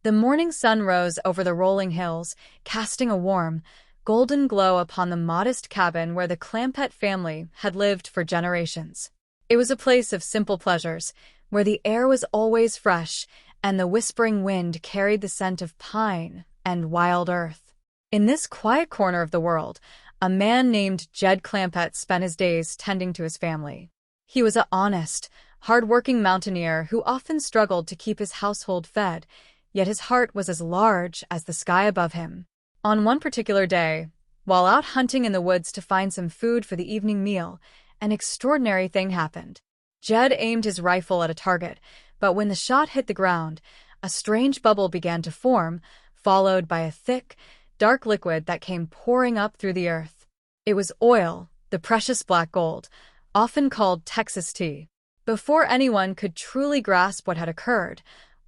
The morning sun rose over the rolling hills, casting a warm, golden glow upon the modest cabin where the Clampett family had lived for generations. It was a place of simple pleasures, where the air was always fresh and the whispering wind carried the scent of pine and wild earth. In this quiet corner of the world, a man named Jed Clampett spent his days tending to his family. He was an honest, hard-working mountaineer who often struggled to keep his household fed, yet his heart was as large as the sky above him. On one particular day, while out hunting in the woods to find some food for the evening meal, an extraordinary thing happened. Jed aimed his rifle at a target, but when the shot hit the ground, a strange bubble began to form, followed by a thick, dark liquid that came pouring up through the earth. It was oil, the precious black gold, often called Texas tea. Before anyone could truly grasp what had occurred,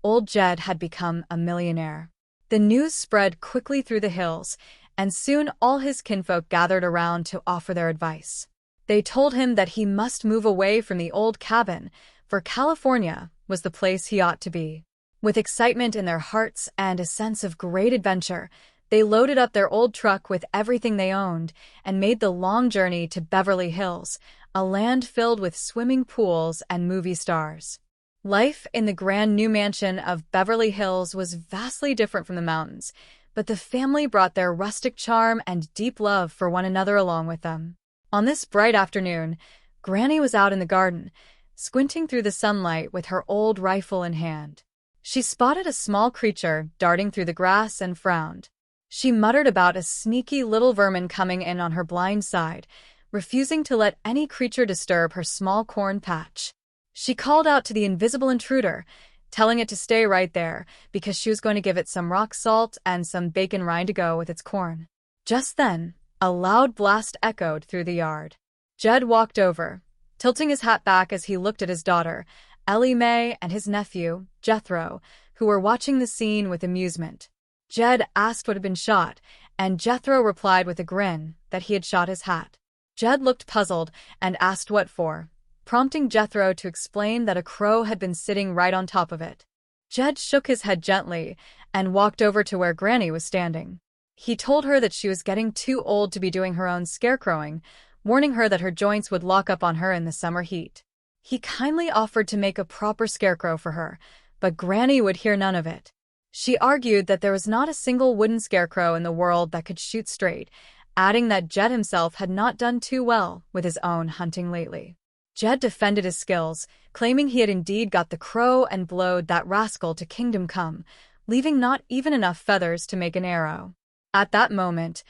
old Jed had become a millionaire. The news spread quickly through the hills, and soon all his kinfolk gathered around to offer their advice. They told him that he must move away from the old cabin, for California was the place he ought to be. With excitement in their hearts and a sense of great adventure, they loaded up their old truck with everything they owned and made the long journey to Beverly Hills, a land filled with swimming pools and movie stars. Life in the grand new mansion of Beverly Hills was vastly different from the mountains, but the family brought their rustic charm and deep love for one another along with them. On this bright afternoon, Granny was out in the garden, squinting through the sunlight with her old rifle in hand. She spotted a small creature darting through the grass and frowned. She muttered about a sneaky little vermin coming in on her blind side, refusing to let any creature disturb her small corn patch. She called out to the invisible intruder, telling it to stay right there because she was going to give it some rock salt and some bacon rind to go with its corn. Just then, a loud blast echoed through the yard. Jed walked over, tilting his hat back as he looked at his daughter, Ellie Mae, and his nephew, Jethro, who were watching the scene with amusement. Jed asked what had been shot, and Jethro replied with a grin that he had shot his hat. Jed looked puzzled and asked what for, prompting Jethro to explain that a crow had been sitting right on top of it. Jed shook his head gently and walked over to where Granny was standing. He told her that she was getting too old to be doing her own scarecrowing, warning her that her joints would lock up on her in the summer heat. He kindly offered to make a proper scarecrow for her, but Granny would hear none of it. She argued that there was not a single wooden scarecrow in the world that could shoot straight, adding that Jed himself had not done too well with his own hunting lately. Jed defended his skills, claiming he had indeed got the crow and blowed that rascal to kingdom come, leaving not even enough feathers to make an arrow. At that moment,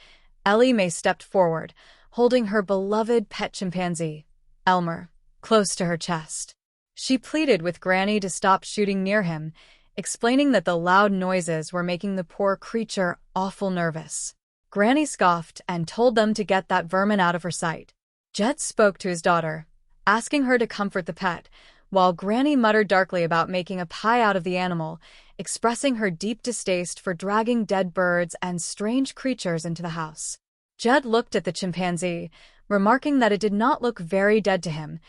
Ellie Mae stepped forward, holding her beloved pet chimpanzee, Elmer, close to her chest. She pleaded with Granny to stop shooting near him, explaining that the loud noises were making the poor creature awful nervous. Granny scoffed and told them to get that vermin out of her sight. Jed spoke to his daughter, asking her to comfort the pet, while Granny muttered darkly about making a pie out of the animal, expressing her deep distaste for dragging dead birds and strange creatures into the house. Jed looked at the chimpanzee, remarking that it did not look very dead to him,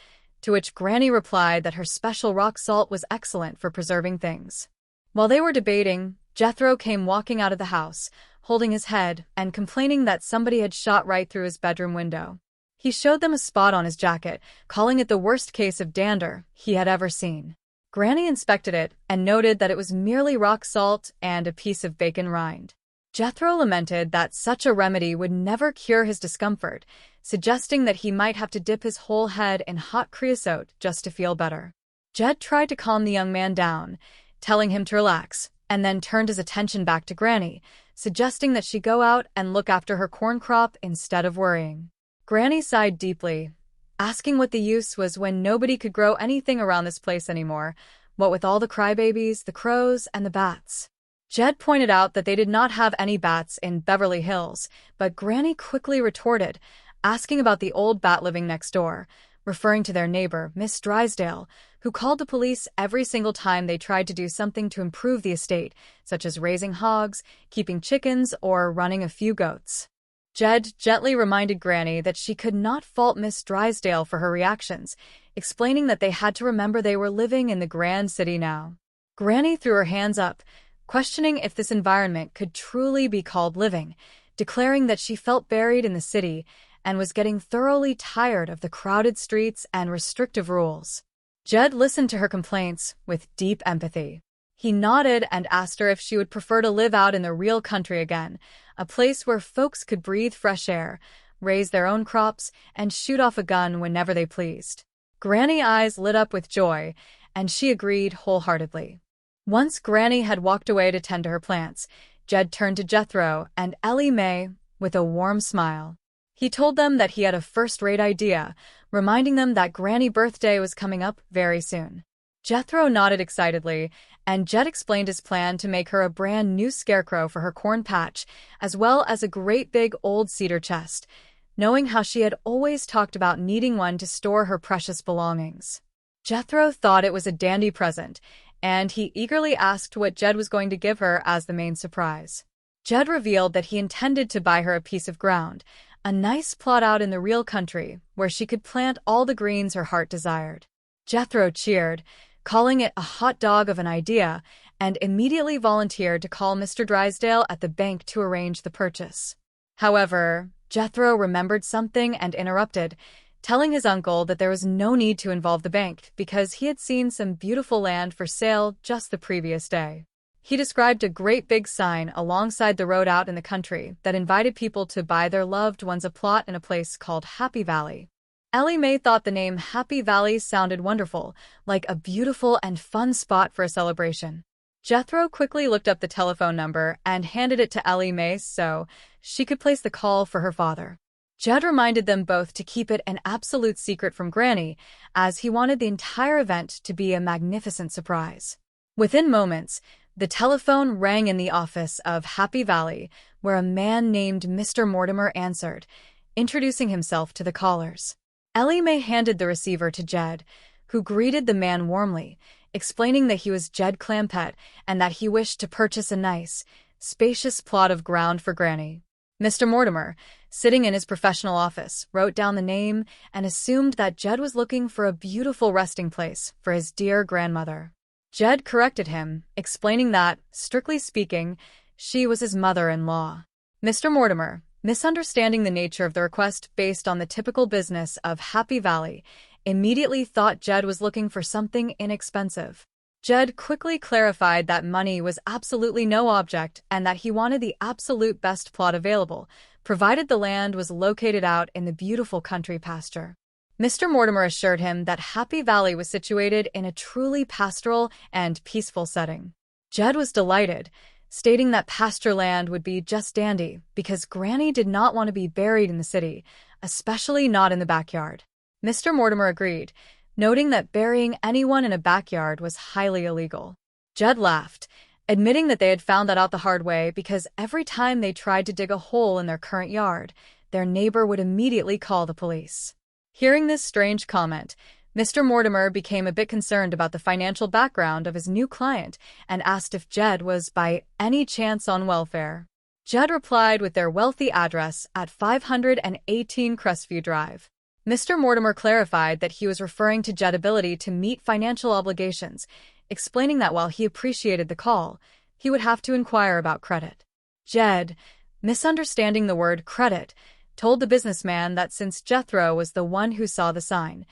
to which Granny replied that her special rock salt was excellent for preserving things. While they were debating, Jethro came walking out of the house, holding his head and complaining that somebody had shot right through his bedroom window. He showed them a spot on his jacket, calling it the worst case of dander he had ever seen. Granny inspected it and noted that it was merely rock salt and a piece of bacon rind. Jethro lamented that such a remedy would never cure his discomfort, suggesting that he might have to dip his whole head in hot creosote just to feel better. Jed tried to calm the young man down, telling him to relax, and then turned his attention back to Granny, suggesting that she go out and look after her corn crop instead of worrying. Granny sighed deeply, asking what the use was when nobody could grow anything around this place anymore, what with all the crybabies, the crows, and the bats. Jed pointed out that they did not have any bats in Beverly Hills, but Granny quickly retorted, asking about the old bat living next door, referring to their neighbor, Miss Drysdale, who called the police every single time they tried to do something to improve the estate, such as raising hogs, keeping chickens, or running a few goats. Jed gently reminded Granny that she could not fault Miss Drysdale for her reactions, explaining that they had to remember they were living in the grand city now. Granny threw her hands up, questioning if this environment could truly be called living, declaring that she felt buried in the city and was getting thoroughly tired of the crowded streets and restrictive rules. Jed listened to her complaints with deep empathy. He nodded and asked her if she would prefer to live out in the real country again, a place where folks could breathe fresh air, raise their own crops, and shoot off a gun whenever they pleased. Granny's eyes lit up with joy, and she agreed wholeheartedly. Once Granny had walked away to tend to her plants, Jed turned to Jethro and Ellie Mae with a warm smile. He told them that he had a first-rate idea, reminding them that Granny's birthday was coming up very soon. Jethro nodded excitedly, and Jed explained his plan to make her a brand new scarecrow for her corn patch, as well as a great big old cedar chest, knowing how she had always talked about needing one to store her precious belongings. Jethro thought it was a dandy present, and he eagerly asked what Jed was going to give her as the main surprise. Jed revealed that he intended to buy her a piece of ground, a nice plot out in the real country where she could plant all the greens her heart desired. Jethro cheered, calling it a hot dog of an idea, and immediately volunteered to call Mr. Drysdale at the bank to arrange the purchase. However, Jethro remembered something and interrupted, telling his uncle that there was no need to involve the bank because he had seen some beautiful land for sale just the previous day. He described a great big sign alongside the road out in the country that invited people to buy their loved ones a plot in a place called Happy Valley. Ellie Mae thought the name Happy Valley sounded wonderful, like a beautiful and fun spot for a celebration. Jethro quickly looked up the telephone number and handed it to Ellie Mae so she could place the call for her father. Jed reminded them both to keep it an absolute secret from Granny, as he wanted the entire event to be a magnificent surprise. Within moments, the telephone rang in the office of Happy Valley, where a man named Mr. Mortimer answered, introducing himself to the callers. Ellie Mae handed the receiver to Jed, who greeted the man warmly, explaining that he was Jed Clampett and that he wished to purchase a nice, spacious plot of ground for Granny. Mr. Mortimer, sitting in his professional office, wrote down the name and assumed that Jed was looking for a beautiful resting place for his dear grandmother. Jed corrected him, explaining that, strictly speaking, she was his mother-in-law. Mr. Mortimer, misunderstanding the nature of the request based on the typical business of Happy Valley, immediately thought Jed was looking for something inexpensive. Jed quickly clarified that money was absolutely no object and that he wanted the absolute best plot available, provided the land was located out in the beautiful country pasture. Mr. Mortimer assured him that Happy Valley was situated in a truly pastoral and peaceful setting. Jed was delighted, stating that pasture land would be just dandy because Granny did not want to be buried in the city, especially not in the backyard. Mr. Mortimer agreed, noting that burying anyone in a backyard was highly illegal. Jed laughed, admitting that they had found that out the hard way because every time they tried to dig a hole in their current yard, their neighbor would immediately call the police. Hearing this strange comment, Mr. Mortimer became a bit concerned about the financial background of his new client and asked if Jed was by any chance on welfare. Jed replied with their wealthy address at 518 Crestview Drive. Mr. Mortimer clarified that he was referring to Jed's ability to meet financial obligations, explaining that while he appreciated the call, he would have to inquire about credit. Jed, misunderstanding the word credit, told the businessman that since Jethro was the one who saw the sign,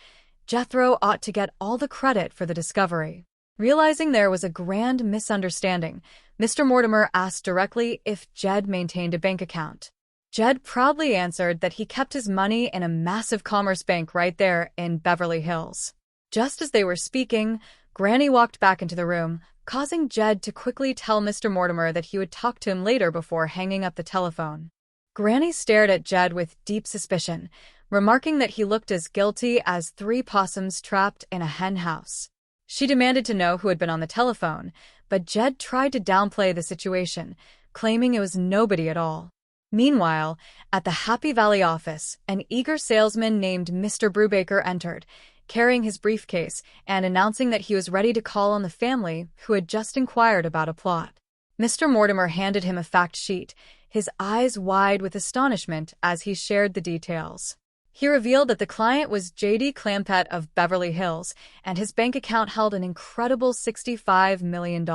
Jethro ought to get all the credit for the discovery. Realizing there was a grand misunderstanding, Mr. Mortimer asked directly if Jed maintained a bank account. Jed proudly answered that he kept his money in a massive commerce bank right there in Beverly Hills. Just as they were speaking, Granny walked back into the room, causing Jed to quickly tell Mr. Mortimer that he would talk to him later before hanging up the telephone. Granny stared at Jed with deep suspicion, remarking that he looked as guilty as 3 possums trapped in a hen house. She demanded to know who had been on the telephone, but Jed tried to downplay the situation, claiming it was nobody at all. Meanwhile, at the Happy Valley office, an eager salesman named Mr. Brubaker entered, carrying his briefcase and announcing that he was ready to call on the family who had just inquired about a plot. Mr. Mortimer handed him a fact sheet, his eyes wide with astonishment as he shared the details. He revealed that the client was J.D. Clampett of Beverly Hills, and his bank account held an incredible $65 million.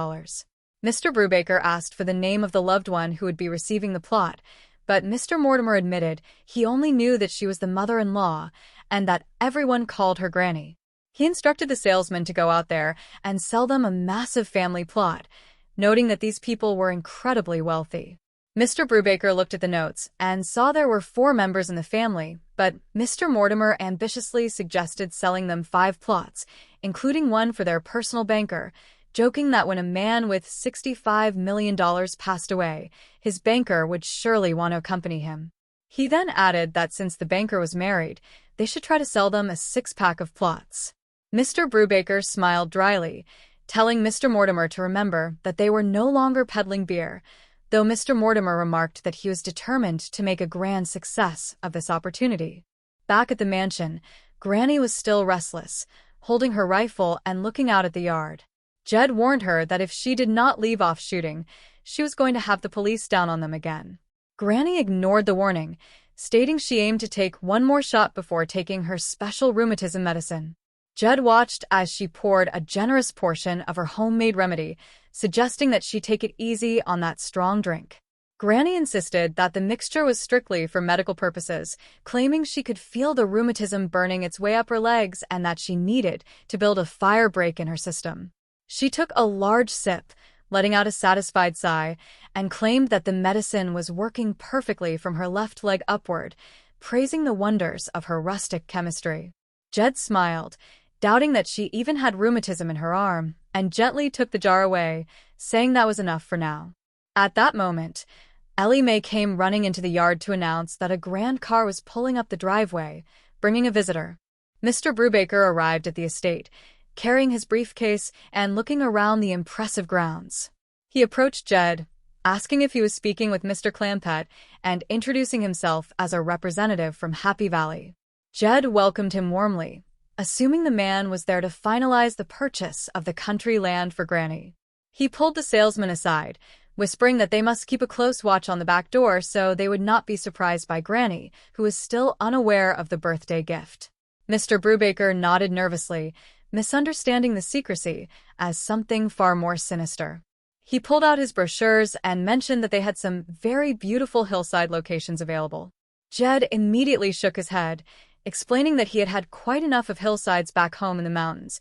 Mr. Brubaker asked for the name of the loved one who would be receiving the plot, but Mr. Mortimer admitted he only knew that she was the mother-in-law and that everyone called her Granny. He instructed the salesman to go out there and sell them a massive family plot, noting that these people were incredibly wealthy. Mr. Brubaker looked at the notes and saw there were 4 members in the family, but Mr. Mortimer ambitiously suggested selling them 5 plots, including one for their personal banker, joking that when a man with $65 million passed away, his banker would surely want to accompany him. He then added that since the banker was married, they should try to sell them a 6-pack of plots. Mr. Brubaker smiled dryly, telling Mr. Mortimer to remember that they were no longer peddling beer, though Mr. Mortimer remarked that he was determined to make a grand success of this opportunity. Back at the mansion, Granny was still restless, holding her rifle and looking out at the yard. Jed warned her that if she did not leave off shooting, she was going to have the police down on them again. Granny ignored the warning, stating she aimed to take one more shot before taking her special rheumatism medicine. Jed watched as she poured a generous portion of her homemade remedy, suggesting that she take it easy on that strong drink. Granny insisted that the mixture was strictly for medical purposes, claiming she could feel the rheumatism burning its way up her legs and that she needed to build a fire break in her system. She took a large sip, letting out a satisfied sigh, and claimed that the medicine was working perfectly from her left leg upward, praising the wonders of her rustic chemistry. Jed smiled, doubting that she even had rheumatism in her arm, and gently took the jar away, saying that was enough for now. At that moment, Ellie Mae came running into the yard to announce that a grand car was pulling up the driveway, bringing a visitor. Mr. Brubaker arrived at the estate, carrying his briefcase and looking around the impressive grounds. He approached Jed, asking if he was speaking with Mr. Clampett and introducing himself as a representative from Happy Valley. Jed welcomed him warmly, assuming the man was there to finalize the purchase of the country land for Granny. He pulled the salesman aside, whispering that they must keep a close watch on the back door so they would not be surprised by Granny, who was still unaware of the birthday gift. Mr. Brubaker nodded nervously, misunderstanding the secrecy as something far more sinister. He pulled out his brochures and mentioned that they had some very beautiful hillside locations available. Jed immediately shook his head, explaining that he had had quite enough of hillsides back home in the mountains,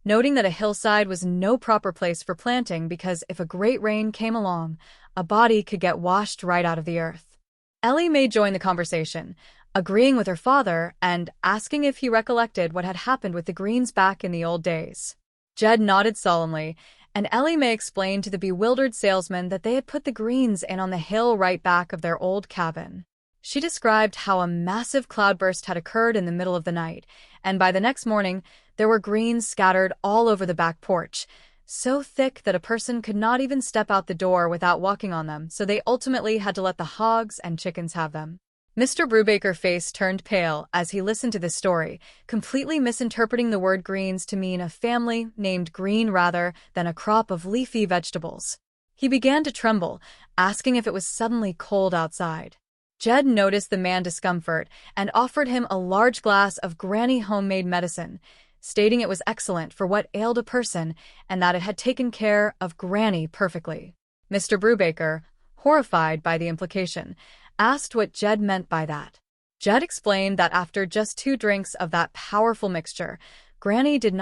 noting that a hillside was no proper place for planting because if a great rain came along, a body could get washed right out of the earth. Ellie Mae joined the conversation, agreeing with her father and asking if he recollected what had happened with the greens back in the old days. Jed nodded solemnly, and Ellie Mae explained to the bewildered salesman that they had put the greens in on the hill right back of their old cabin. She described how a massive cloudburst had occurred in the middle of the night, and by the next morning, there were greens scattered all over the back porch, so thick that a person could not even step out the door without walking on them, so they ultimately had to let the hogs and chickens have them. Mr. Brubaker's face turned pale as he listened to this story, completely misinterpreting the word greens to mean a family named Green rather than a crop of leafy vegetables. He began to tremble, asking if it was suddenly cold outside. Jed noticed the man's discomfort and offered him a large glass of Granny homemade medicine, stating it was excellent for what ailed a person and that it had taken care of Granny perfectly. Mr. Brubaker, horrified by the implication, asked what Jed meant by that. Jed explained that after just 2 drinks of that powerful mixture, Granny did not